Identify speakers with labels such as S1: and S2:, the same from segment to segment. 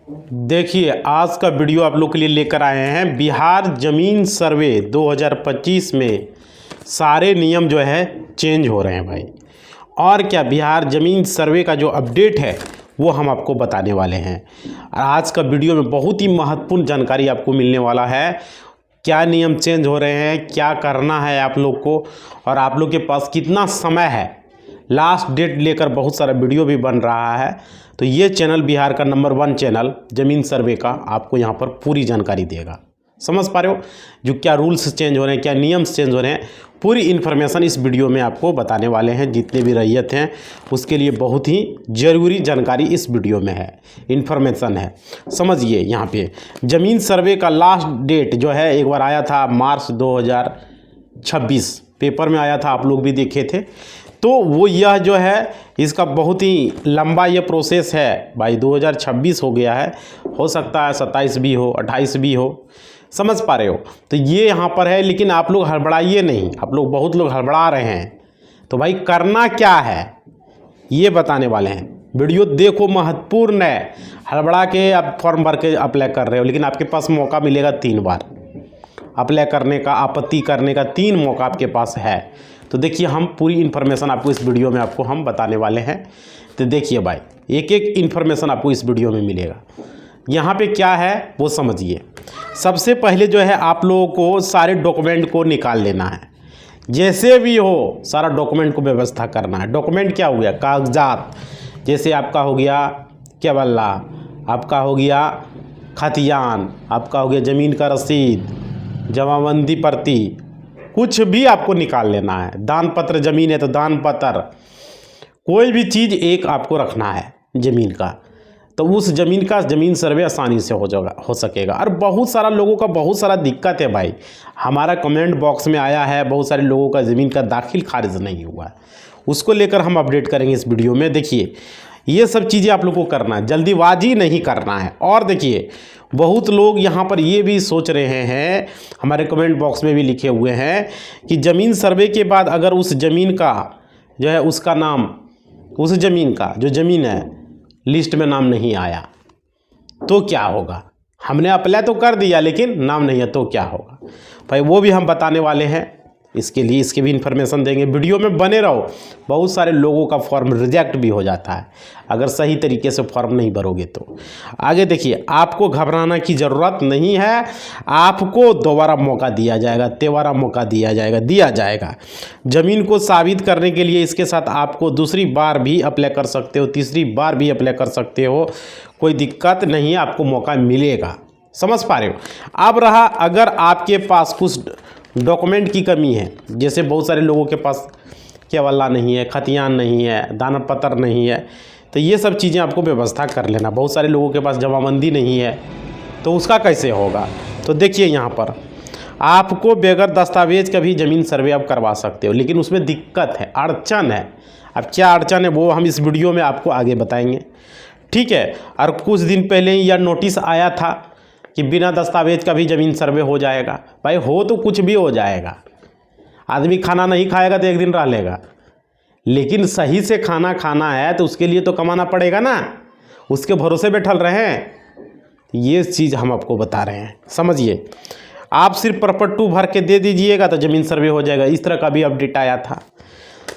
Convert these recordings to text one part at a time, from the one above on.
S1: देखिए, आज का वीडियो आप लोग के लिए लेकर आए हैं बिहार ज़मीन सर्वे 2025 में सारे नियम जो है चेंज हो रहे हैं भाई। और क्या बिहार ज़मीन सर्वे का जो अपडेट है वो हम आपको बताने वाले हैं। और आज का वीडियो में बहुत ही महत्वपूर्ण जानकारी आपको मिलने वाला है। क्या नियम चेंज हो रहे हैं, क्या करना है आप लोग को, और आप लोग के पास कितना समय है। लास्ट डेट लेकर बहुत सारा वीडियो भी बन रहा है। तो ये चैनल बिहार का नंबर 1 चैनल ज़मीन सर्वे का आपको यहाँ पर पूरी जानकारी देगा। समझ पा रहे हो जो क्या रूल्स चेंज हो रहे हैं, क्या नियम्स चेंज हो रहे हैं, पूरी इन्फॉर्मेशन इस वीडियो में आपको बताने वाले हैं। जितने भी रैयत हैं उसके लिए बहुत ही ज़रूरी जानकारी इस वीडियो में है, इन्फॉर्मेशन है। समझिए, यहाँ पे ज़मीन सर्वे का लास्ट डेट जो है एक बार आया था मार्च 2026, पेपर में आया था, आप लोग भी देखे थे। तो वो यह जो है इसका बहुत ही लंबा ये प्रोसेस है भाई। 2026 हो गया है, हो सकता है 27 भी हो, 28 भी हो। समझ पा रहे हो। तो ये यहाँ पर है, लेकिन आप लोग हड़बड़ाइए नहीं। आप लोग बहुत लोग हड़बड़ा रहे हैं, तो भाई करना क्या है ये बताने वाले हैं। वीडियो देखो, महत्वपूर्ण है। हड़बड़ा के आप फॉर्म भर के अप्लाई कर रहे हो, लेकिन आपके पास मौका मिलेगा 3 बार अप्लाई करने का, आपत्ति करने का 3 मौका आपके पास है। तो देखिए, हम पूरी इन्फॉर्मेशन आपको इस वीडियो में आपको हम बताने वाले हैं। तो देखिए भाई, एक एक इन्फॉर्मेशन आपको इस वीडियो में मिलेगा। यहाँ पे क्या है वो समझिए। सबसे पहले जो है आप लोगों को सारे डॉक्यूमेंट को निकाल लेना है। जैसे भी हो सारा डॉक्यूमेंट को व्यवस्था करना है। डॉक्यूमेंट क्या हो गया? कागजात। जैसे आपका हो गया क्या बल्ला, आपका हो गया खतियान, आपका हो गया ज़मीन का रसीद, जमाबंदी पर्ची, कुछ भी आपको निकाल लेना है। दान पत्र, ज़मीन है तो दान पत्र, कोई भी चीज़ एक आपको रखना है ज़मीन का। तो उस ज़मीन का ज़मीन सर्वे आसानी से हो सकेगा। और बहुत सारा लोगों का बहुत सारा दिक्कत है भाई। हमारा कमेंट बॉक्स में आया है, बहुत सारे लोगों का ज़मीन का दाखिल खारिज नहीं हुआ है। उसको लेकर हम अपडेट करेंगे इस वीडियो में। देखिए, ये सब चीज़ें आप लोग को करना है, जल्दीबाजी नहीं करना है। और देखिए, बहुत लोग यहाँ पर ये भी सोच रहे हैं, हमारे कमेंट बॉक्स में भी लिखे हुए हैं कि ज़मीन सर्वे के बाद अगर उस ज़मीन का जो है उसका नाम, उस ज़मीन का जो ज़मीन है लिस्ट में नाम नहीं आया तो क्या होगा। हमने अप्लाई तो कर दिया लेकिन नाम नहीं है तो क्या होगा भाई, वो भी हम बताने वाले हैं। इसके लिए इसके भी इन्फॉर्मेशन देंगे। वीडियो में बने रहो। बहुत सारे लोगों का फॉर्म रिजेक्ट भी हो जाता है अगर सही तरीके से फॉर्म नहीं भरोगे तो। आगे देखिए, आपको घबराना की ज़रूरत नहीं है। आपको दोबारा मौका दिया जाएगा, तिबारा मौका दिया जाएगा। ज़मीन को साबित करने के लिए इसके साथ आपको दूसरी बार भी अप्लाई कर सकते हो, तीसरी बार भी अप्लाई कर सकते हो। कोई दिक्कत नहीं है, आपको मौका मिलेगा। समझ पा रहे हो। अब रहा, अगर आपके पास कुछ डॉक्यूमेंट की कमी है, जैसे बहुत सारे लोगों के पास केवल्ला नहीं है, खतियान नहीं है, दाना पत्र नहीं है, तो ये सब चीज़ें आपको व्यवस्था कर लेना। बहुत सारे लोगों के पास जमाबंदी नहीं है, तो उसका कैसे होगा। तो देखिए, यहाँ पर आपको बगैर दस्तावेज का भी ज़मीन सर्वे आप करवा सकते हो, लेकिन उसमें दिक्कत है, अड़चन है। अब क्या अड़चन है वो हम इस वीडियो में आपको आगे बताएंगे, ठीक है। और कुछ दिन पहले ही यह नोटिस आया था कि बिना दस्तावेज का भी ज़मीन सर्वे हो जाएगा। भाई, हो तो कुछ भी हो जाएगा। आदमी खाना नहीं खाएगा तो एक दिन रह लेगा, लेकिन सही से खाना खाना है तो उसके लिए तो कमाना पड़ेगा ना। उसके भरोसे बैठल रहे हैं, ये चीज़ हम आपको बता रहे हैं। समझिए, आप सिर्फ प्रॉपर 2 भर के दे दीजिएगा तो ज़मीन सर्वे हो जाएगा। इस तरह का भी अपडेट आया था।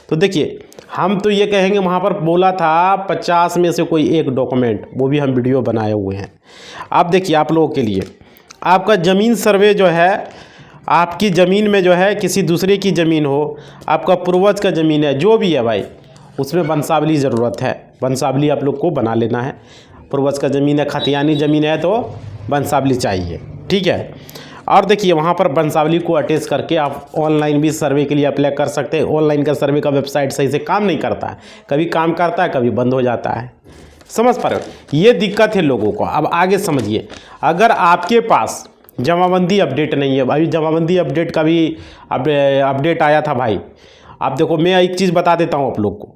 S1: तो देखिए, हम तो ये कहेंगे, वहाँ पर बोला था 50 में से कोई एक डॉक्यूमेंट, वो भी हम वीडियो बनाए हुए हैं। आप देखिए, आप लोगों के लिए आपका ज़मीन सर्वे जो है, आपकी ज़मीन में जो है किसी दूसरे की ज़मीन हो, आपका पूर्वज का ज़मीन है, जो भी है भाई, उसमें वंशावली ज़रूरत है। वंशावली आप लोग को बना लेना है। पूर्वज का ज़मीन है, खतियानी ज़मीन है तो वंशावली चाहिए, ठीक है। और देखिए, वहाँ पर वंशावली को अटैच करके आप ऑनलाइन भी सर्वे के लिए अप्लाई कर सकते हैं। ऑनलाइन का सर्वे का वेबसाइट सही से काम नहीं करता है, कभी काम करता है कभी बंद हो जाता है। समझ पा रहे हो, ये दिक्कत है लोगों को। अब आगे समझिए, अगर आपके पास जमाबंदी अपडेट नहीं है, अभी जमाबंदी अपडेट का भी अपडेट आया था भाई। आप देखो, मैं एक चीज़ बता देता हूँ आप लोग को,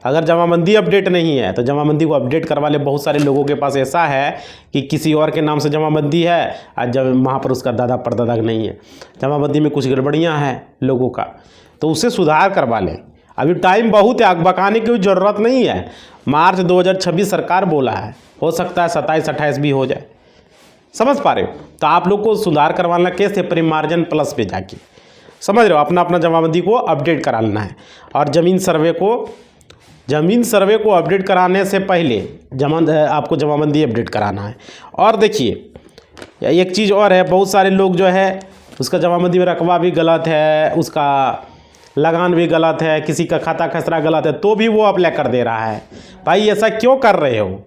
S1: अगर जमाबंदी अपडेट नहीं है तो जमाबंदी को अपडेट करवा ले। बहुत सारे लोगों के पास ऐसा है कि किसी और के नाम से जमाबंदी है और जब वहाँ पर उसका दादा परदादा नहीं है, जमाबंदी में कुछ गड़बड़ियाँ हैं लोगों का, तो उससे सुधार करवा लें। अभी टाइम बहुत है, बकाने की ज़रूरत नहीं है। मार्च 2026 सरकार बोला है, हो सकता है 27-28 भी हो जाए। समझ पा रहे हो? तो आप लोग को सुधार करवाना कैसे, परिमार्जन प्लस पे जाके, समझ रहे हो, अपना अपना जमाबंदी को अपडेट कराना है। और ज़मीन सर्वे को अपडेट कराने से पहले आपको जमाबंदी अपडेट कराना है। और देखिए एक चीज़ और है, बहुत सारे लोग जो है उसका जमाबंदी में रकबा भी गलत है, उसका लगान भी गलत है, किसी का खाता खसरा गलत है, तो भी वो अप्लाई कर दे रहा है। भाई ऐसा क्यों कर रहे हो?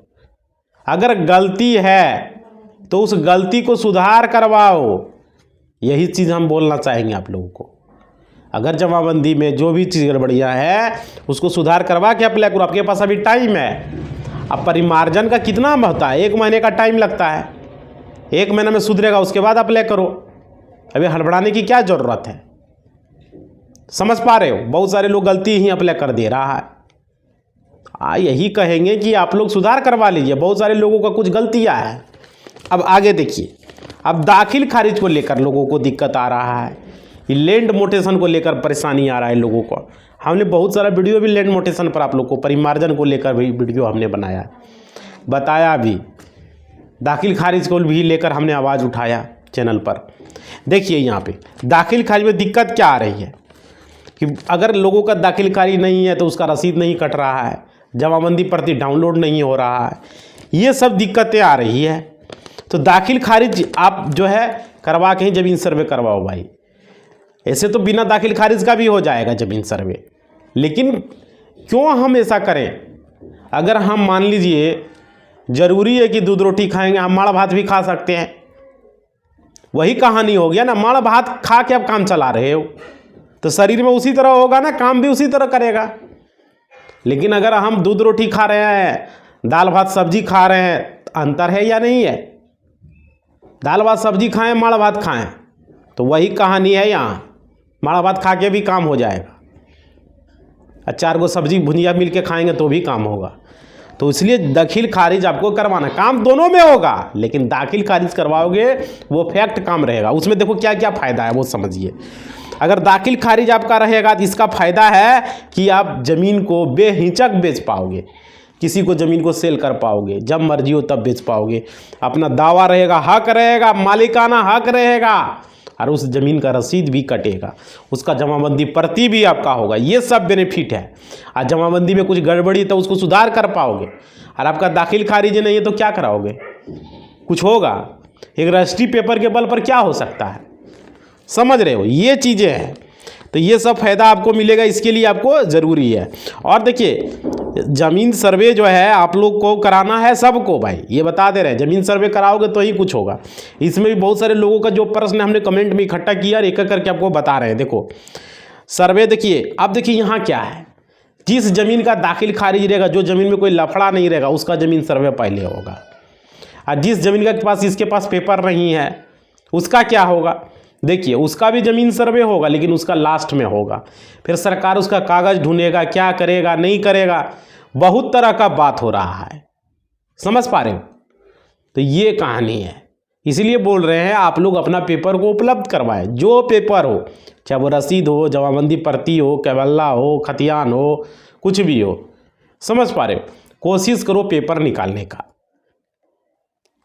S1: अगर गलती है तो उस गलती को सुधार करवाओ, यही चीज़ हम बोलना चाहेंगे आप लोगों को। अगर जमाबंदी में जो भी चीज़ गड़बड़ियाँ है उसको सुधार करवा के अप्लाई करो, आपके पास अभी टाइम है। अब परिमार्जन का कितना होता है, 1 महीने का टाइम लगता है, 1 महीने में सुधरेगा, उसके बाद अप्लाई करो। अभी हड़बड़ाने की क्या ज़रूरत है? समझ पा रहे हो? बहुत सारे लोग गलती ही अप्लाई कर दे रहा है। यही कहेंगे कि आप लोग सुधार करवा लीजिए, बहुत सारे लोगों का कुछ गलतियाँ हैं। अब आगे देखिए, अब दाखिल खारिज को लेकर लोगों को दिक्कत आ रहा है, लैंड मोटेशन को लेकर परेशानी आ रहा है लोगों को। हमने बहुत सारा वीडियो भी लैंड मोटेशन पर आप लोग को, परिमार्जन को लेकर भी वीडियो हमने बनाया, बताया भी, दाखिल खारिज को भी लेकर हमने आवाज़ उठाया चैनल पर। देखिए यहाँ पे दाखिल खारिज में दिक्कत क्या आ रही है कि अगर लोगों का दाखिल खारिज नहीं है तो उसका रसीद नहीं कट रहा है, जमाबंदी प्रति डाउनलोड नहीं हो रहा है, ये सब दिक्कतें आ रही है। तो दाखिल खारिज आप जो है करवा के ही ज़मीन सर्वे करवाओ भाई। ऐसे तो बिना दाखिल खारिज का भी हो जाएगा ज़मीन सर्वे, लेकिन क्यों हम ऐसा करें? अगर हम मान लीजिए ज़रूरी है कि दूध रोटी खाएंगे, हम माड़ भात भी खा सकते हैं, वही कहानी हो गया ना। माड़ भात खा के आप काम चला रहे हो तो शरीर में उसी तरह होगा ना, काम भी उसी तरह करेगा। लेकिन अगर हम दूध रोटी खा रहे हैं, दाल भात सब्जी खा रहे हैं, अंतर है या नहीं है? दाल भात सब्जी खाएं, माड़ भात खाएं, तो वही कहानी है यहाँ। माड़ भात खा के भी काम हो जाएगा, 4 गो सब्जी भुजिया मिल के खाएंगे तो भी काम होगा। तो इसलिए दाखिल खारिज आपको करवाना, काम दोनों में होगा, लेकिन दाखिल खारिज करवाओगे वो फैक्ट काम रहेगा। उसमें देखो क्या क्या फ़ायदा है वो समझिए। अगर दाखिल खारिज आपका रहेगा तो इसका फ़ायदा है कि आप ज़मीन को बेहिचक बेच पाओगे, किसी को ज़मीन को सेल कर पाओगे, जब मर्जी हो तब बेच पाओगे। अपना दावा रहेगा, हक रहेगा, मालिकाना हक रहेगा, और उस ज़मीन का रसीद भी कटेगा, उसका जमाबंदी प्रति भी आपका होगा। ये सब बेनिफिट है। और जमाबंदी में कुछ गड़बड़ी तो उसको सुधार कर पाओगे। और आपका दाखिल खारिज नहीं है तो क्या कराओगे? कुछ होगा? एक रजिस्ट्री पेपर के बल पर क्या हो सकता है? समझ रहे हो? ये चीज़ें हैं। तो ये सब फ़ायदा आपको मिलेगा, इसके लिए आपको ज़रूरी है। और देखिए ज़मीन सर्वे जो है आप लोग को कराना है सबको भाई, ये बता दे रहे हैं। ज़मीन सर्वे कराओगे तो ही कुछ होगा। इसमें भी बहुत सारे लोगों का जो प्रश्न हमने कमेंट में इकट्ठा किया और एक एक करके आपको बता रहे हैं। देखो सर्वे देखिए, अब देखिए यहाँ क्या है, जिस ज़मीन का दाखिल खारिज रहेगा, जो ज़मीन में कोई लफड़ा नहीं रहेगा, उसका ज़मीन सर्वे पहले होगा। और जिस ज़मीन का पास इसके पास पेपर नहीं है उसका क्या होगा? देखिए उसका भी ज़मीन सर्वे होगा, लेकिन उसका लास्ट में होगा। फिर सरकार उसका कागज़ ढूंढेगा, क्या करेगा नहीं करेगा, बहुत तरह का बात हो रहा है। समझ पा रहे हो? तो ये कहानी है। इसलिए बोल रहे हैं आप लोग अपना पेपर को उपलब्ध करवाएं, जो पेपर हो, चाहे वो रसीद हो, जमाबंदी प्रति हो, केवल्ला हो, खतियान हो, कुछ भी हो। समझ पा रहे हो? कोशिश करो पेपर निकालने का,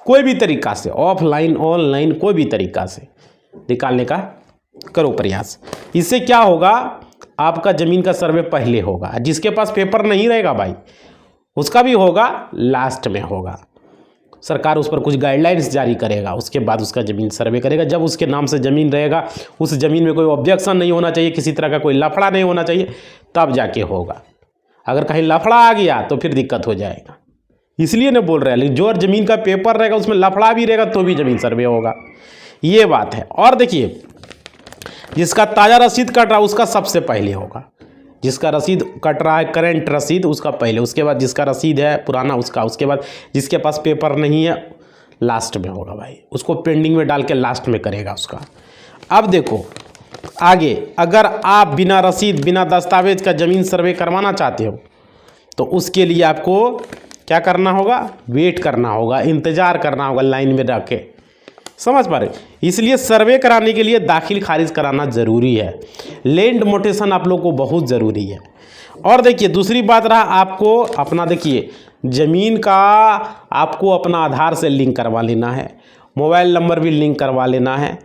S1: कोई भी तरीका से, ऑफलाइन ऑनलाइन कोई भी तरीका से निकालने का करो प्रयास। इससे क्या होगा, आपका ज़मीन का सर्वे पहले होगा। जिसके पास पेपर नहीं रहेगा भाई, उसका भी होगा, लास्ट में होगा। सरकार उस पर कुछ गाइडलाइंस जारी करेगा, उसके बाद उसका ज़मीन सर्वे करेगा। जब उसके नाम से ज़मीन रहेगा, उस ज़मीन में कोई ऑब्जेक्शन नहीं होना चाहिए, किसी तरह का कोई लफड़ा नहीं होना चाहिए, तब जाके होगा। अगर कहीं लफड़ा आ गया तो फिर दिक्कत हो जाएगा। इसलिए ना बोल रहे हैं, जो ज़मीन का पेपर रहेगा उसमें लफड़ा भी रहेगा तो भी ज़मीन सर्वे होगा। ये बात है। और देखिए जिसका ताज़ा रसीद कट रहा है उसका सबसे पहले होगा। जिसका रसीद कट रहा है करंट रसीद, उसका पहले, उसके बाद जिसका रसीद है पुराना उसका, उसके बाद जिसके पास पेपर नहीं है लास्ट में होगा भाई। उसको पेंडिंग में डाल के लास्ट में करेगा उसका। अब देखो आगे, अगर आप बिना रसीद बिना दस्तावेज का ज़मीन सर्वे करवाना चाहते हो तो उसके लिए आपको क्या करना होगा? वेट करना होगा, इंतज़ार करना होगा लाइन में रख के। समझ पा रहे? इसलिए सर्वे कराने के लिए दाखिल खारिज कराना ज़रूरी है। लैंड मोटेशन आप लोग को बहुत ज़रूरी है। और देखिए दूसरी बात रहा, आपको अपना देखिए ज़मीन का आपको अपना आधार से लिंक करवा लेना है, मोबाइल नंबर भी लिंक करवा लेना है।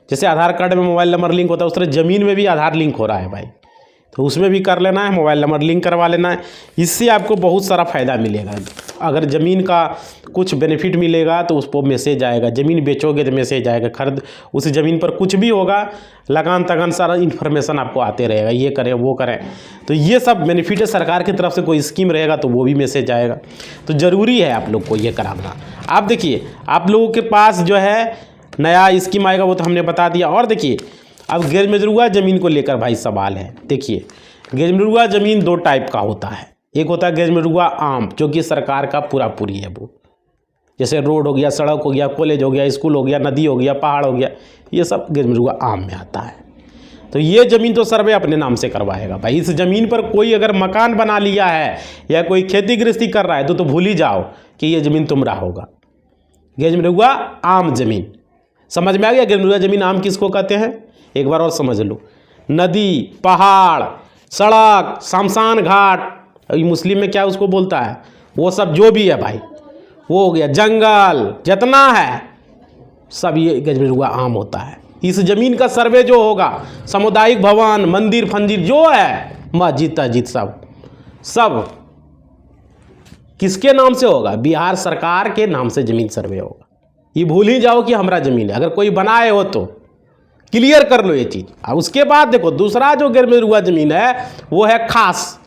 S1: जैसे आधार कार्ड में मोबाइल नंबर लिंक होता है उस तरह ज़मीन में भी आधार लिंक हो रहा है भाई, तो उसमें भी कर लेना है, मोबाइल नंबर लिंक करवा लेना है। इससे आपको बहुत सारा फ़ायदा मिलेगा। अगर ज़मीन का कुछ बेनिफिट मिलेगा तो उस पर मैसेज आएगा, ज़मीन बेचोगे तो मैसेज आएगा, खरीद उस ज़मीन पर कुछ भी होगा लगान तगन सारा इन्फॉर्मेशन आपको आते रहेगा, ये करें वो करें। तो ये सब बेनिफिट है, सरकार की तरफ से कोई स्कीम रहेगा तो वो भी मैसेज आएगा। तो ज़रूरी है आप लोग को ये कराना। आप देखिए आप लोगों के पास जो है नया स्कीम आएगा वो तो हमने बता दिया। और देखिए अब गैर मजरूआ ज़मीन को लेकर भाई सवाल है। देखिए गैर मजरूआ ज़मीन दो टाइप का होता है, एक होता है गैर मजरूआ आम जो कि सरकार का पूरा पूरी है, वो जैसे रोड हो गया, सड़क हो गया, कॉलेज हो गया, स्कूल हो गया, नदी हो गया, पहाड़ हो गया, ये सब गैर मजरूआ आम में आता है। तो ये ज़मीन तो सर्वे अपने नाम से करवाएगा भाई। इस ज़मीन पर कोई अगर मकान बना लिया है या कोई खेती गृहस्थी कर रहा है तो भूल ही जाओ कि ये ज़मीन तुम्हारा होगा। गैर मजरूआ आम ज़मीन समझ में आ गया। गैर मजरूआ ज़मीन आम किसको कहते हैं एक बार और समझ लो। नदी, पहाड़, सड़क, शमशान घाट, मुस्लिम में क्या उसको बोलता है, वो सब जो भी है भाई वो हो गया, जंगल जितना है सब ये गैर मजरूआ आम होता है। इस ज़मीन का सर्वे जो होगा, सामुदायिक भवन, मंदिर फंदिर जो है, मस्जिद तस्जिद सब किसके नाम से होगा, बिहार सरकार के नाम से ज़मीन सर्वे होगा। ये भूल ही जाओ कि हमारा ज़मीन है। अगर कोई बनाए हो तो क्लियर कर लो ये चीज़। और उसके बाद देखो दूसरा जो गैर मजरूआ ज़मीन है वो है खास।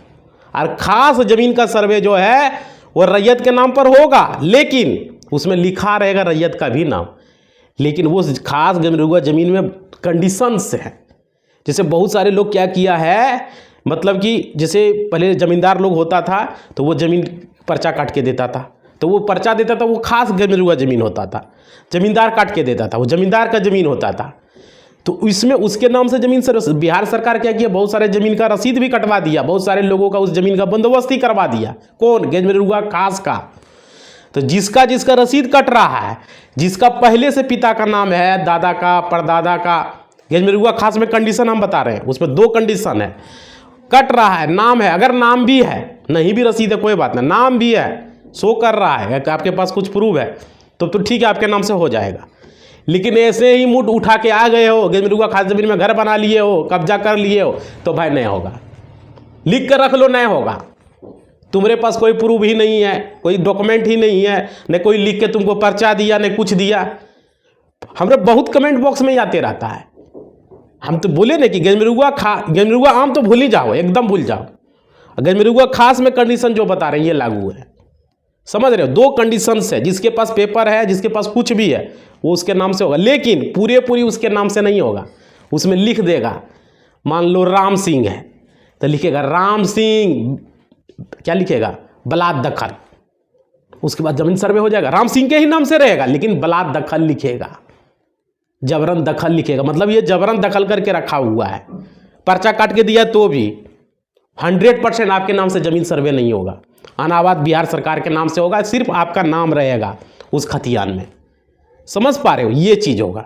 S1: और खास ज़मीन का सर्वे जो है वो रैयत के नाम पर होगा, लेकिन उसमें लिखा रहेगा रैयत का भी नाम, लेकिन वो खास गैर मजरूआ ज़मीन में कंडीशंस है। जैसे बहुत सारे लोग क्या किया है, मतलब कि जैसे पहले ज़मींदार लोग होता था तो वो ज़मीन पर्चा काट के देता था, तो वो पर्चा देता था, वो खास गैर मजरूआ ज़मीन होता था। ज़मींदार काट के देता था, वो ज़मींदार का ज़मीन होता था। तो इसमें उसके नाम से ज़मीन सर्वे, बिहार सरकार क्या किया, बहुत सारे ज़मीन का रसीद भी कटवा दिया, बहुत सारे लोगों का उस ज़मीन का बंदोबस्त ही करवा दिया। कौन, गैर मजरूआ खास का। तो जिसका रसीद कट रहा है, जिसका पहले से पिता का नाम है, दादा का, परदादा का, गैर मजरूआ खास में कंडीशन हम बता रहे हैं, उसमें दो कंडीशन है। कट रहा है, नाम है, अगर नाम भी है, नहीं भी रसीद है कोई बात नहीं, नाम भी है, शो कर रहा है, आपके पास कुछ प्रूफ है तो ठीक है आपके नाम से हो जाएगा। लेकिन ऐसे ही मुठ उठा के आ गए हो, गैर मजरूआ खास ज़मीन में घर बना लिए हो, कब्जा कर लिए हो, तो भाई नहीं होगा। लिख कर रख लो, नहीं होगा। तुम्हारे पास कोई प्रूफ ही नहीं है, कोई डॉक्यूमेंट ही नहीं है, न कोई लिख के तुमको पर्चा दिया, न कुछ दिया। हमारे बहुत कमेंट बॉक्स में आते रहता है। हम तो बोले ना कि गैर मजरूआ आम तो भूल ही जाओ, एकदम भूल जाओ। गैर मजरूआ खास में कंडीशन जो बता रहे हैं ये लागू है, समझ रहे हो। दो कंडीशंस है, जिसके पास पेपर है, जिसके पास कुछ भी है वो उसके नाम से होगा, लेकिन पूरी उसके नाम से नहीं होगा। उसमें लिख देगा, मान लो राम सिंह है तो लिखेगा राम सिंह, क्या लिखेगा, बलात दखल। उसके बाद जमीन सर्वे हो जाएगा, राम सिंह के ही नाम से रहेगा, लेकिन बलात दखल लिखेगा, जबरन दखल लिखेगा, मतलब ये जबरन दखल करके रखा हुआ है। पर्चा काट के दिया तो भी 100% आपके नाम से ज़मीन सर्वे नहीं होगा, अनाबाद बिहार सरकार के नाम से होगा, सिर्फ आपका नाम रहेगा उस खतियान में। समझ पा रहे हो, ये चीज़ होगा।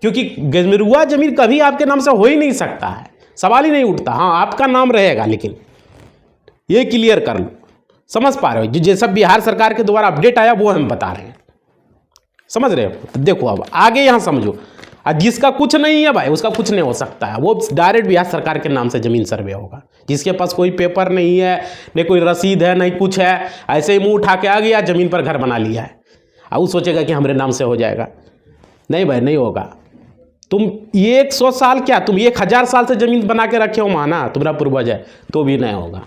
S1: क्योंकि गैर मजरूआ ज़मीन कभी आपके नाम से हो ही नहीं सकता है, सवाल ही नहीं उठता। हाँ आपका नाम रहेगा, लेकिन ये क्लियर कर लो। समझ पा रहे हो, जो सब बिहार सरकार के द्वारा अपडेट आया वो हम बता रहे हैं, समझ रहे हो। तो देखो अब आगे यहाँ समझो, जिसका कुछ नहीं है भाई उसका कुछ नहीं हो सकता है, वो डायरेक्ट बिहार सरकार के नाम से ज़मीन सर्वे होगा। जिसके पास कोई पेपर नहीं है, न कोई रसीद है, नहीं कुछ है, ऐसे ही मुंह उठा के आ गया, ज़मीन पर घर बना लिया है, और वो सोचेगा कि हमारे नाम से हो जाएगा। नहीं भाई, नहीं होगा। तुम 100 साल क्या, तुम 1000 साल से ज़मीन बना के रखे हो माना, तुम्हारा पूर्वज है, तो भी नहीं होगा।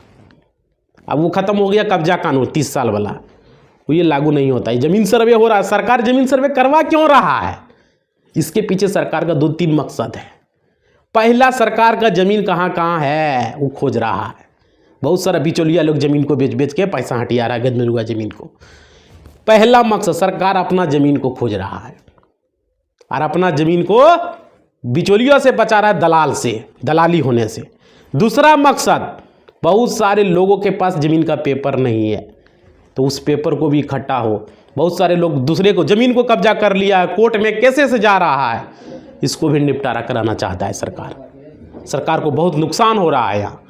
S1: अब वो ख़त्म हो गया कब्जा कानून 30 साल वाला, वो ये लागू नहीं होता है। ज़मीन सर्वे हो रहा है, सरकार ज़मीन सर्वे करवा क्यों रहा है, इसके पीछे सरकार का 2-3 मकसद है। पहला, सरकार का ज़मीन कहाँ कहाँ है वो खोज रहा है। बहुत सारा बिचौलिया लोग ज़मीन को बेच के पैसा हटिया रहा है गैर मजरूआ ज़मीन को। पहला मकसद, सरकार अपना ज़मीन को खोज रहा है और अपना ज़मीन को बिचौलियों से बचा रहा है, दलाल से, दलाली होने से। दूसरा मकसद, बहुत सारे लोगों के पास ज़मीन का पेपर नहीं है, तो उस पेपर को भी इकट्ठा हो। बहुत सारे लोग दूसरे को ज़मीन को कब्जा कर लिया है, कोर्ट में कैसे से जा रहा है, इसको भी निपटारा कराना चाहता है सरकार। सरकार को बहुत नुकसान हो रहा है यहाँ,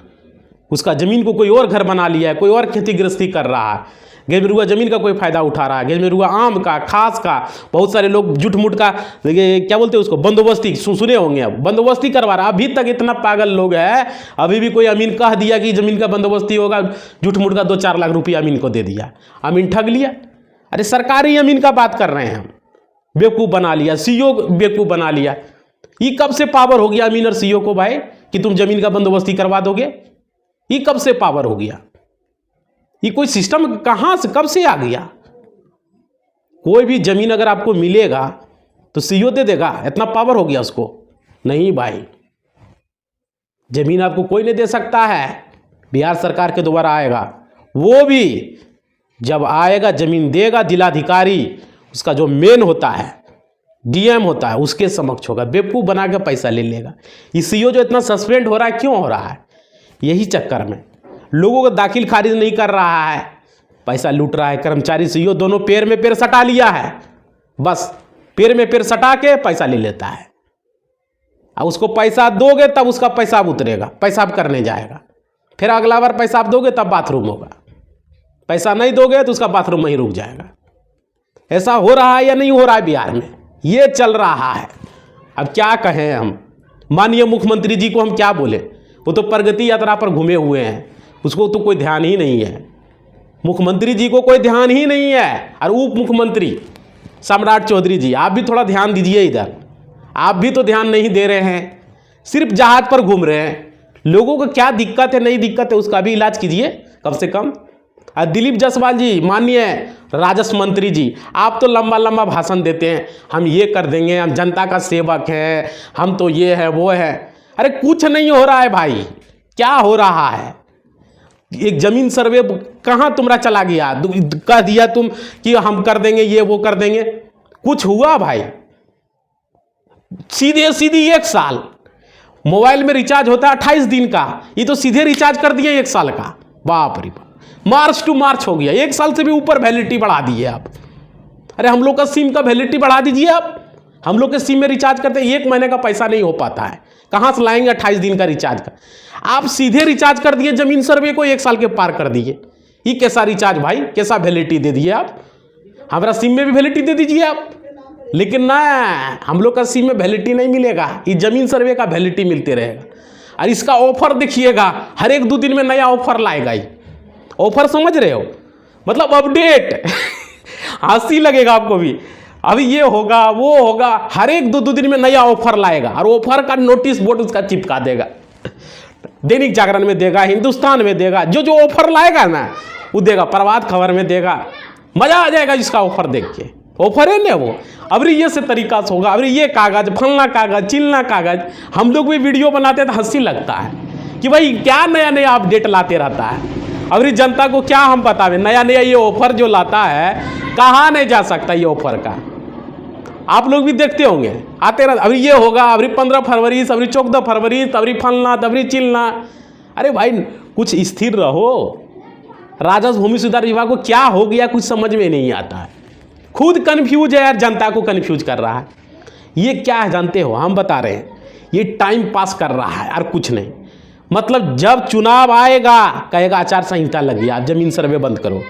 S1: उसका ज़मीन को कोई और घर बना लिया है, कोई और खेती गृहस्थी कर रहा है, गेजमेरुआ ज़मीन का कोई फ़ायदा उठा रहा है, गेजमेरुआ आम का, खास का, बहुत सारे लोग जुट मुट का क्या बोलते हैं उसको, बंदोबस्ती, सुने होंगे, अब बंदोबस्ती करवा रहा है। अभी तक इतना पागल लोग है, अभी भी कोई अमीन कह दिया कि ज़मीन का बंदोबस्ती होगा, जुट मुट का 2-4 लाख रुपया अमीन को दे दिया, अमीन ठग लिया। अरे सरकारी अमीन का बात कर रहे हैं हम, बेवकूफ़ बना लिया, सीईओ बेवकूफ़ बना लिया। ये कब से पावर हो गया अमीन और सीईओ को भाई कि तुम ज़मीन का बंदोबस्ती करवा दोगे? ये कब से पावर हो गया? ये कोई सिस्टम कहाँ से कब से आ गया? कोई भी ज़मीन अगर आपको मिलेगा तो सीईओ दे देगा, इतना पावर हो गया उसको? नहीं भाई, ज़मीन आपको कोई नहीं दे सकता है। बिहार सरकार के द्वारा आएगा, वो भी जब आएगा ज़मीन देगा जिलाधिकारी, उसका जो मेन होता है, डीएम होता है, उसके समक्ष होगा। बेवकूफ़ बना के पैसा ले लेगा। ये सीईओ जो इतना सस्पेंड हो रहा है, क्यों हो रहा है? यही चक्कर में लोगों को दाखिल खारिज नहीं कर रहा है, पैसा लूट रहा है। कर्मचारी सीईओ दोनों पैर में पैर सटा लिया है, बस पैर में पैर सटा के पैसा ले लेता है। अब उसको पैसा दोगे तब उसका पेशाब उतरेगा, पेशाब करने जाएगा, फिर अगला बार पेशाब दोगे तब बाथरूम होगा, पैसा नहीं दोगे तो उसका बाथरूम में ही रुक जाएगा। ऐसा हो रहा है या नहीं हो रहा है बिहार में? ये चल रहा है। अब क्या कहें हम, माननीय मुख्यमंत्री जी को हम क्या बोले? वो तो प्रगति यात्रा पर घूमे हुए हैं, उसको तो कोई ध्यान ही नहीं है। मुख्यमंत्री जी को कोई ध्यान ही नहीं है। और उप मुख्यमंत्री सम्राट चौधरी जी, आप भी थोड़ा ध्यान दीजिए इधर, आप भी तो ध्यान नहीं दे रहे हैं, सिर्फ जहाज पर घूम रहे हैं। लोगों को क्या दिक्कत है, नहीं दिक्कत है, उसका भी इलाज कीजिए कम से कम। और दिलीप जायसवाल जी, माननीय राजस्व मंत्री जी, आप तो लंबा लंबा भाषण देते हैं, हम ये कर देंगे, हम जनता का सेवक हैं, हम तो ये है वो है। अरे कुछ नहीं हो रहा है भाई, क्या हो रहा है? एक जमीन सर्वे कहाँ तुम्हारा चला गया? कह दिया तुम कि हम कर देंगे, ये वो कर देंगे, कुछ हुआ भाई? सीधे सीधी 1 साल मोबाइल में रिचार्ज होता है 28 दिन का, ये तो सीधे रिचार्ज कर दिए 1 साल का। बाप रे बाप, मार्च टू मार्च हो गया, 1 साल से भी ऊपर वैलिडिटी बढ़ा दिए आप। अरे हम लोग का सिम का वैलिडिटी बढ़ा दीजिए आप। हम लोग के सिम में रिचार्ज करते 1 महीने का पैसा नहीं हो पाता है, कहाँ से लाएंगे 28 दिन का रिचार्ज का? आप सीधे रिचार्ज कर दिए जमीन सर्वे को, 1 साल के पार कर दिए। ये कैसा रिचार्ज भाई, कैसा वैलिडिटी दे दिए आप? हमारा सिम में भी वैलिडिटी दे दीजिए आप। लेकिन ना, हम लोग का सिम में वैलिडिटी नहीं मिलेगा, ये जमीन सर्वे का वैलिडिटी मिलते रहेगा। और इसका ऑफर देखिएगा, हर 1-2 दिन में नया ऑफर लाएगा। ही ऑफर समझ रहे हो, मतलब अपडेट हंसी लगेगा आपको भी। अभी ये होगा वो होगा, हर 1-2 दिन में नया ऑफर लाएगा। और ऑफर का नोटिस बोर्ड उसका चिपका देगा, दैनिक जागरण में देगा, हिंदुस्तान में देगा, जो जो ऑफर लाएगा ना वो देगा, प्रभात खबर में देगा। मजा आ जाएगा जिसका ऑफर देख के। ऑफर है ना वो, अभी ये से तरीका से होगा, अभी ये कागज, फलना कागज, चिलना कागज। हम लोग भी वीडियो बनाते हैं तो हंसी लगता है कि भाई क्या नया नया अपडेट लाते रहता है। अभी जनता को क्या हम बतावे, नया नया ये ऑफर जो लाता है, कहाँ नहीं जा सकता ये ऑफर का। आप लोग भी देखते होंगे, आते रहते, अभी ये होगा, अभी 15 फरवरी, अभी 14 फरवरी, तभी फलना, तभी चिलना। अरे भाई कुछ स्थिर रहो। राजस्व भूमि सुधार विभाग को क्या हो गया, कुछ समझ में नहीं आता है। खुद कन्फ्यूज है यार, जनता को कन्फ्यूज कर रहा है। ये क्या है जानते हो, हम बता रहे हैं, ये टाइम पास कर रहा है और कुछ नहीं। मतलब जब चुनाव आएगा कहेगा आचार संहिता लग गया, जमीन सर्वे बंद करो।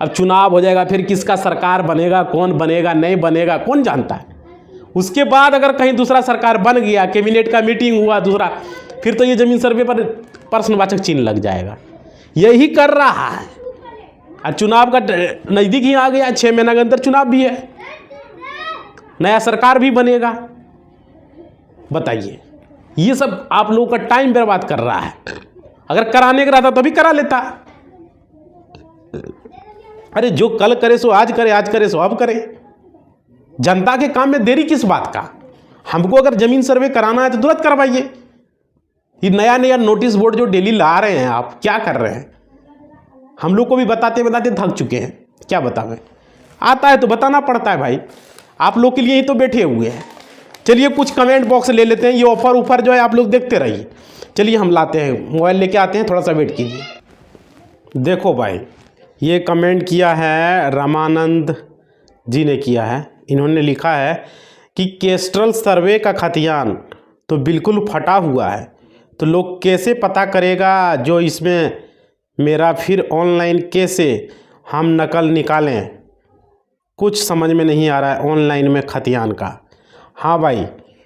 S1: अब चुनाव हो जाएगा, फिर किसका सरकार बनेगा, कौन बनेगा नहीं बनेगा कौन जानता है। उसके बाद अगर कहीं दूसरा सरकार बन गया, कैबिनेट का मीटिंग हुआ दूसरा, फिर तो ये जमीन सर्वे पर प्रश्नवाचक चिन्ह लग जाएगा। यही कर रहा है। और चुनाव का नज़दीक ही आ गया, 6 महीने के अंदर चुनाव भी है, नया सरकार भी बनेगा। बताइए, ये सब आप लोगों का टाइम बर्बाद कर रहा है। अगर कराने का रहता तो भी करा लेता। अरे जो कल करे सो आज करे, आज करे सो अब करे। जनता के काम में देरी किस बात का? हमको अगर जमीन सर्वे कराना है तो तुरंत करवाइए। ये नया नया नोटिस बोर्ड जो डेली ला रहे हैं, आप क्या कर रहे हैं? हम लोग को भी बताते बताते थक चुके हैं, क्या बतावें। आता है तो बताना पड़ता है भाई, आप लोग के लिए ही तो बैठे हुए हैं। चलिए कुछ कमेंट बॉक्स ले लेते हैं, ये ऑफर जो है आप लोग देखते रहिए। चलिए हम लाते हैं, मोबाइल लेके आते हैं, थोड़ा सा वेट कीजिए। देखो भाई, ये कमेंट किया है रामानंद जी ने किया है। इन्होंने लिखा है कि कैस्ट्रल सर्वे का खतियान तो बिल्कुल फटा हुआ है, तो लोग कैसे पता करेगा जो इसमें मेरा, फिर ऑनलाइन कैसे हम नकल निकालें, कुछ समझ में नहीं आ रहा है ऑनलाइन में खतियान का। हाँ भाई,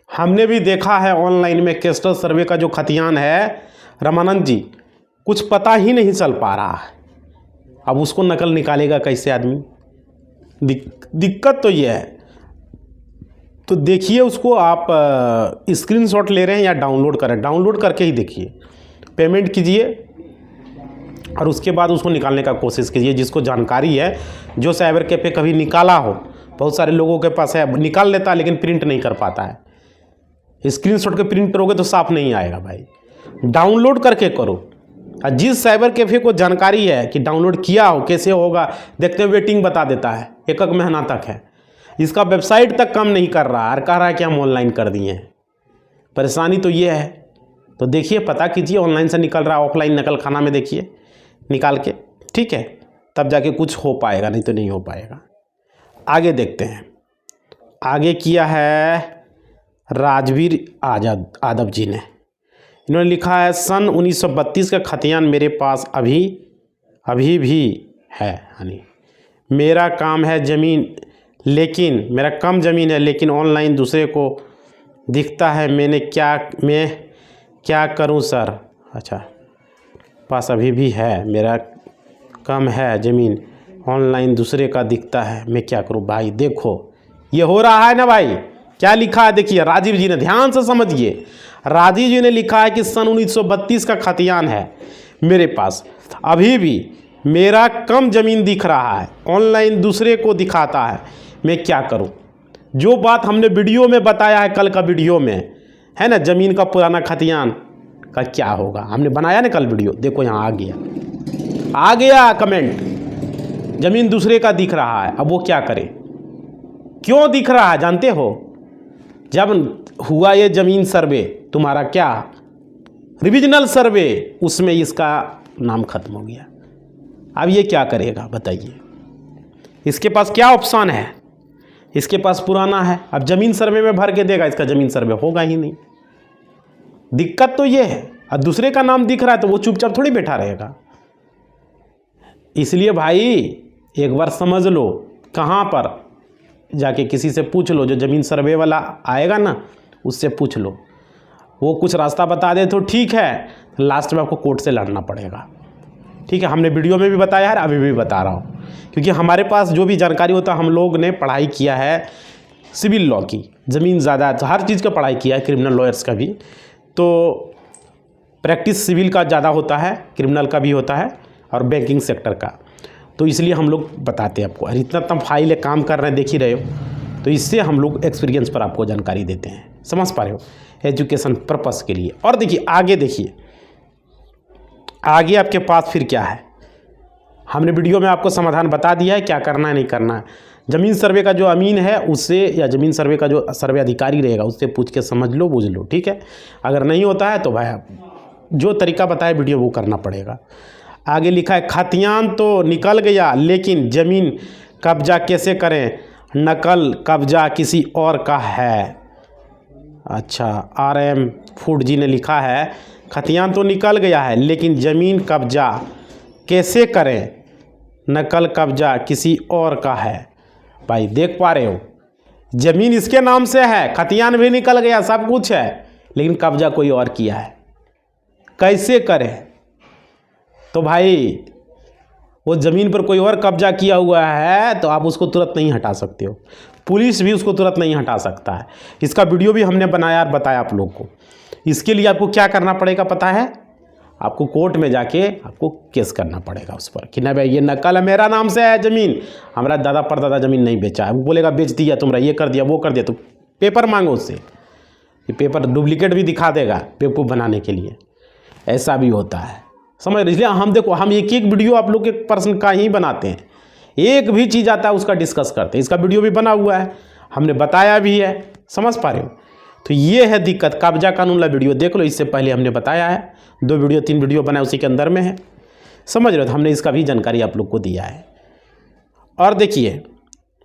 S1: हमने भी देखा है ऑनलाइन में कैस्टर सर्वे का जो खतियान है रामानंद जी, कुछ पता ही नहीं चल पा रहा है। अब उसको नकल निकालेगा कैसे आदमी? दिक्कत तो ये है। तो देखिए, उसको आप स्क्रीनशॉट ले रहे हैं या डाउनलोड कर रहे हैं, डाउनलोड करके ही देखिए, पेमेंट कीजिए और उसके बाद उसको निकालने का कोशिश कीजिए। जिसको जानकारी है, जो साइबर कैफे कभी निकाला हो, बहुत सारे लोगों के पास है, निकाल लेता है लेकिन प्रिंट नहीं कर पाता है। स्क्रीनशॉट के प्रिंट करोगे तो साफ नहीं आएगा भाई, डाउनलोड करके करो। और जिस साइबर कैफे को जानकारी है कि डाउनलोड किया हो कैसे होगा, देखते हैं वेटिंग बता देता है, एक महीना तक है। इसका वेबसाइट तक काम नहीं कर रहा और कह रहा है कि हम ऑनलाइन कर दिए हैं। परेशानी तो ये है। तो देखिए, पता कीजिए ऑनलाइन से निकल रहा है, ऑफलाइन नकल खाना में देखिए निकाल के, ठीक है, तब जाके कुछ हो पाएगा, नहीं तो नहीं हो पाएगा। आगे देखते हैं। आगे किया है राजवीर यादव जी ने। इन्होंने लिखा है सन 1932 का खतियान मेरे पास अभी भी है। यानी मेरा काम है ज़मीन, लेकिन मेरा कम ज़मीन है, लेकिन ऑनलाइन दूसरे को दिखता है। मैं क्या करूं सर? अच्छा, पास अभी भी है, मेरा कम है ज़मीन, ऑनलाइन दूसरे का दिखता है, मैं क्या करूं? भाई देखो, ये हो रहा है ना भाई। क्या लिखा है देखिए, राजीव जी ने, ध्यान से समझिए। राजीव जी ने लिखा है कि सन 1932 का खतियान है मेरे पास, अभी भी मेरा कम ज़मीन दिख रहा है, ऑनलाइन दूसरे को दिखाता है, मैं क्या करूं? जो बात हमने वीडियो में बताया है, कल का वीडियो में है ना, ज़मीन का पुराना खतियान का क्या होगा, हमने बनाया ना कल वीडियो। देखो यहाँ आ गया कमेंट, ज़मीन दूसरे का दिख रहा है। अब वो क्या करे? क्यों दिख रहा है जानते हो? जब हुआ ये ज़मीन सर्वे तुम्हारा, क्या रिविजनल सर्वे, उसमें इसका नाम खत्म हो गया। अब ये क्या करेगा बताइए? इसके पास क्या ऑप्शन है? इसके पास पुराना है, अब ज़मीन सर्वे में भर के देगा, इसका ज़मीन सर्वे होगा ही नहीं। दिक्कत तो ये है। और दूसरे का नाम दिख रहा है तो वो चुपचाप थोड़ी बैठा रहेगा। इसलिए भाई एक बार समझ लो, कहाँ पर जाके किसी से पूछ लो, जो ज़मीन सर्वे वाला आएगा ना, उससे पूछ लो, वो कुछ रास्ता बता दे तो ठीक है, लास्ट में आपको कोर्ट से लड़ना पड़ेगा। ठीक है, हमने वीडियो में भी बताया है, अभी भी बता रहा हूँ, क्योंकि हमारे पास जो भी जानकारी होता है, हम लोग ने पढ़ाई किया है सिविल लॉ की, ज़मीन ज़्यादा, तो हर चीज़ का पढ़ाई किया है, क्रिमिनल लॉयर्स का भी। तो प्रैक्टिस सिविल का ज़्यादा होता है, क्रिमिनल का भी होता है, और बैंकिंग सेक्टर का। तो इसलिए हम लोग बताते हैं आपको। और इतना तम फाइल काम कर रहे हैं, देख ही रहे हो, तो इससे हम लोग एक्सपीरियंस पर आपको जानकारी देते हैं। समझ पा रहे हो? एजुकेशन पर्पस के लिए। और देखिए आगे, देखिए आगे आपके पास फिर क्या है। हमने वीडियो में आपको समाधान बता दिया है, क्या करना है नहीं करना है। ज़मीन सर्वे का जो अमीन है उससे, या ज़मीन सर्वे का जो सर्वे अधिकारी रहेगा उससे पूछ के समझ लो, बूझ लो, ठीक है। अगर नहीं होता है तो भाई जो तरीका बताया वीडियो वो करना पड़ेगा। आगे लिखा है खतियान तो निकल गया, लेकिन ज़मीन कब्जा कैसे करें? नकल कब्जा किसी और का है। अच्छा, RM फूड जी ने लिखा है खतियान तो निकल गया है, लेकिन ज़मीन कब्जा कैसे करें? नकल कब्जा किसी और का है। भाई देख पा रहे हो, ज़मीन इसके नाम से है, खतियान भी निकल गया, सब कुछ है, लेकिन कब्जा कोई और किया है, कैसे करें? तो भाई वो ज़मीन पर कोई और कब्जा किया हुआ है तो आप उसको तुरंत नहीं हटा सकते हो, पुलिस भी उसको तुरंत नहीं हटा सकता है। इसका वीडियो भी हमने बनाया और बताया आप लोग को। इसके लिए आपको क्या करना पड़ेगा पता है? आपको कोर्ट में जाके आपको केस करना पड़ेगा उस पर कि ना भाई ये नकल है, मेरा नाम से है ज़मीन, हमारा दादा परदादा ज़मीन नहीं बेचा है। वो बोलेगा बेच दिया तुमरा, ये कर दिया वो कर दिया, तो पेपर मांगो उससे, ये पेपर डुप्लीकेट भी दिखा देगा बेवकूफ़ बनाने के लिए। ऐसा भी होता है, समझ। इसलिए हम देखो, हम एक एक वीडियो आप लोग के पर्सन का ही बनाते हैं, एक भी चीज़ आता है उसका डिस्कस करते हैं। इसका वीडियो भी बना हुआ है, हमने बताया भी है, समझ पा रहे हो? तो ये है दिक्कत। कब्जा कानून वाला वीडियो देख लो, इससे पहले हमने बताया है, 2 वीडियो 3 वीडियो बनाए उसी के अंदर में है, समझ रहे हो? तो हमने इसका भी जानकारी आप लोग को दिया है। और देखिए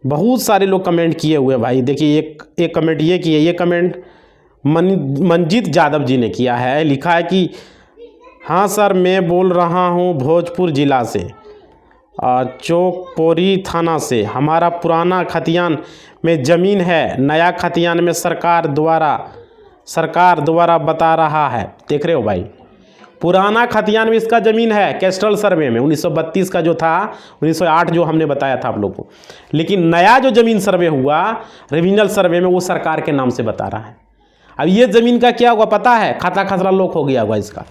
S1: बहुत सारे लोग कमेंट किए हुए भाई। देखिए एक कमेंट ये किए, ये कमेंट मंजीत यादव जी ने किया है। लिखा है कि हाँ सर, मैं बोल रहा हूँ भोजपुर ज़िला से और चौकपोरी थाना से। हमारा पुराना खतियान में ज़मीन है, नया खतियान में सरकार द्वारा बता रहा है। देख रहे हो भाई, पुराना खतियान में इसका ज़मीन है कैस्ट्रल सर्वे में 1932 का जो था, 1908 जो हमने बताया था आप लोग को। लेकिन नया जो ज़मीन सर्वे हुआ रिविजनल सर्वे में, वो सरकार के नाम से बता रहा है। अब ये ज़मीन का क्या होगा पता है? खाता खसरा लॉक हो गया होगा इसका।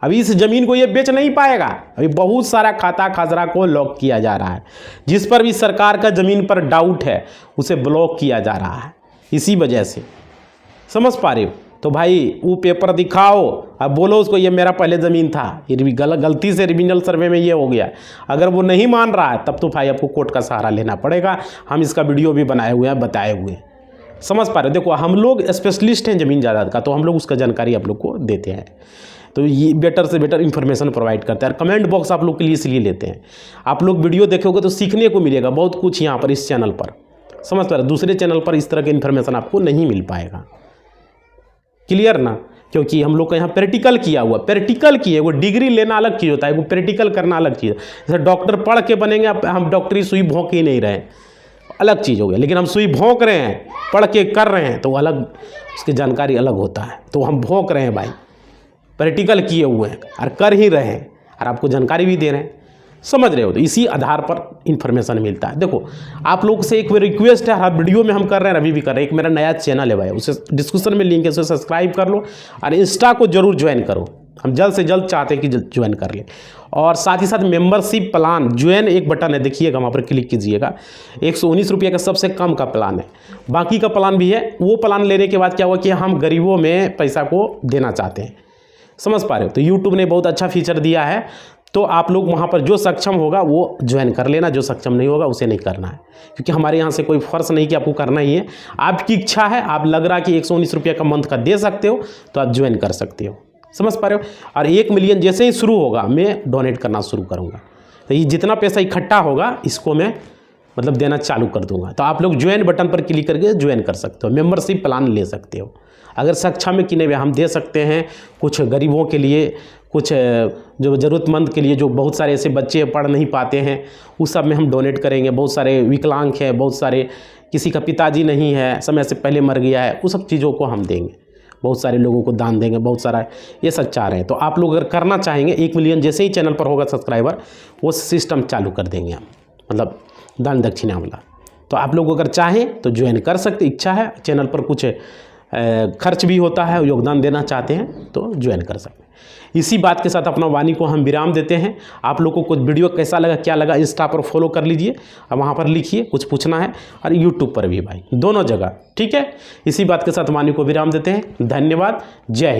S1: अभी इस ज़मीन को ये बेच नहीं पाएगा। अभी बहुत सारा खाता खसरा को लॉक किया जा रहा है। जिस पर भी सरकार का ज़मीन पर डाउट है उसे ब्लॉक किया जा रहा है, इसी वजह से। समझ पा रहे हो? तो भाई वो पेपर दिखाओ, अब बोलो उसको ये मेरा पहले ज़मीन था, ये गलती से रिविजनल सर्वे में ये हो गया। अगर वो नहीं मान रहा है तब तो भाई आपको कोर्ट का सहारा लेना पड़ेगा। हम इसका वीडियो भी बनाए हुए हैं, बताए हुए हैं। समझ पा रहे हो? देखो, हम लोग स्पेशलिस्ट हैं ज़मीन जायदाद का, तो हम लोग उसका जानकारी आप लोग को देते हैं। तो ये बेटर से बेटर इन्फॉर्मेशन प्रोवाइड करते हैं। कमेंट बॉक्स आप लोग के लिए इसलिए लेते हैं, आप लोग वीडियो देखोगे तो सीखने को मिलेगा बहुत कुछ यहाँ पर इस चैनल पर। समझ पा रहे हो? दूसरे चैनल पर इस तरह के इन्फॉर्मेशन आपको नहीं मिल पाएगा। क्लियर ना? क्योंकि हम लोग का यहाँ प्रैक्टिकल किया हुआ, प्रैक्टिकल किए, वो डिग्री लेना अलग चीज़ होता है, वो प्रैक्टिकल करना अलग चीज़ है। जैसे डॉक्टर पढ़ के बनेंगे, हम डॉक्टरी सुई भोंक ही नहीं रहे, अलग चीज़ हो गया। लेकिन हम सुई भोंक रहे हैं, पढ़ के कर रहे हैं, तो अलग, उसकी जानकारी अलग होता है। तो हम भोंक रहे हैं भाई, प्रैक्टिकल किए हुए हैं और कर ही रहे हैं, और आपको जानकारी भी दे रहे हैं। समझ रहे हो? तो इसी आधार पर इन्फॉर्मेशन मिलता है। देखो, आप लोग से एक रिक्वेस्ट है, हर वीडियो में हम कर रहे हैं, अभी भी कर रहे हैं। एक मेरा नया चैनल है भाई, उसे डिस्क्रिप्शन में लिंक है, उसे सब्सक्राइब कर लो और इंस्टा को जरूर ज्वाइन करो। हम जल्द से जल्द चाहते हैं कि ज्वाइन कर लें। और साथ ही साथ मेंबरशिप प्लान ज्वाइन एक बटन है, देखिएगा, वहाँ पर क्लिक कीजिएगा। 119 रुपये का सबसे कम का प्लान है, बाकी का प्लान भी है। वो प्लान लेने के बाद क्या हुआ कि हम गरीबों में पैसा को देना चाहते हैं। समझ पा रहे हो? तो यूट्यूब ने बहुत अच्छा फीचर दिया है, तो आप लोग वहाँ पर जो सक्षम होगा वो ज्वाइन कर लेना, जो सक्षम नहीं होगा उसे नहीं करना है। क्योंकि हमारे यहाँ से कोई फोर्स नहीं कि आपको करना ही है, आपकी इच्छा है। आप लग रहा कि 119 रुपये का मंथ का दे सकते हो तो आप ज्वाइन कर सकते हो। समझ पा रहे हो? और 1 मिलियन जैसे ही शुरू होगा मैं डोनेट करना शुरू करूँगा। तो ये जितना पैसा इकट्ठा होगा इसको मैं मतलब देना चालू कर दूँगा। तो आप लोग ज्वाइन बटन पर क्लिक करके ज्वाइन कर सकते हो, मेम्बरशिप प्लान ले सकते हो। अगर सक्षम है कि नहीं हम दे सकते हैं कुछ गरीबों के लिए, कुछ जो ज़रूरतमंद के लिए, जो बहुत सारे ऐसे बच्चे पढ़ नहीं पाते हैं, उस सब में हम डोनेट करेंगे। बहुत सारे विकलांग हैं, बहुत सारे किसी का पिताजी नहीं है, समय से पहले मर गया है, उस सब चीज़ों को हम देंगे। बहुत सारे लोगों को दान देंगे, बहुत सारा ये सब चाह रहे हैं। तो आप लोग अगर करना चाहेंगे, 1 मिलियन जैसे ही चैनल पर होगा सब्सक्राइबर, वो सिस्टम चालू कर देंगे हम, मतलब दान दक्षिणा वाला। तो आप लोग अगर चाहें तो ज्वाइन कर सकते, इच्छा है, चैनल पर कुछ खर्च भी होता है, योगदान देना चाहते हैं तो ज्वाइन कर सकते हैं। इसी बात के साथ अपना वाणी को हम विराम देते हैं। आप लोगों को वीडियो कैसा लगा, क्या लगा, इंस्टा पर फॉलो कर लीजिए और वहाँ पर लिखिए कुछ पूछना है, और यूट्यूब पर भी भाई, दोनों जगह। ठीक है? इसी बात के साथ वाणी को विराम देते हैं। धन्यवाद। जय हिंद।